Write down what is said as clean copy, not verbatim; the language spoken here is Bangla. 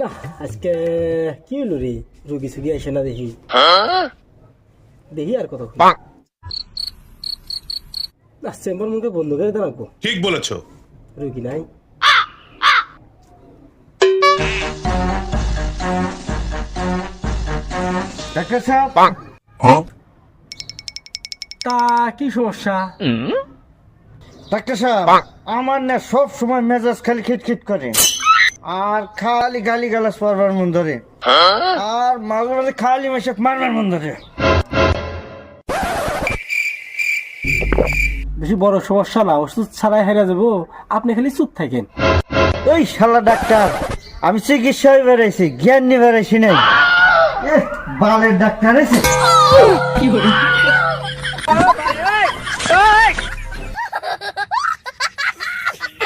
না আজকে কি হলো রে, রুগী সুগি আসে না দেখি দেখি আর কত না চেম্বার মুখে বন্ধ করে দাঁড়াবো। ঠিক বলেছো। রুগী নাই। ডাক্তার সাহেব, তা কি সমস্যা? ডাক্তার সাহেব, আমার না সব সময় মেজাজ খালি খিটখিট করে আর খালি গালি গালাজ পারবার মন ধরে আর মাঝে মাঝে খালি মেশাক মারবার মন ধরে। বেশি বড় সমস্যা না, ওষুধ ছাড়াই হেরে যাবো, আপনি খালি চুপ থাকেন। ওই শালা ডাক্তার, আমি চিকিৎসা হয়ে বেড়াইছি, জ্ঞান নিয়ে বেড়াইছি নাই। বালের ডাক্তার আছে।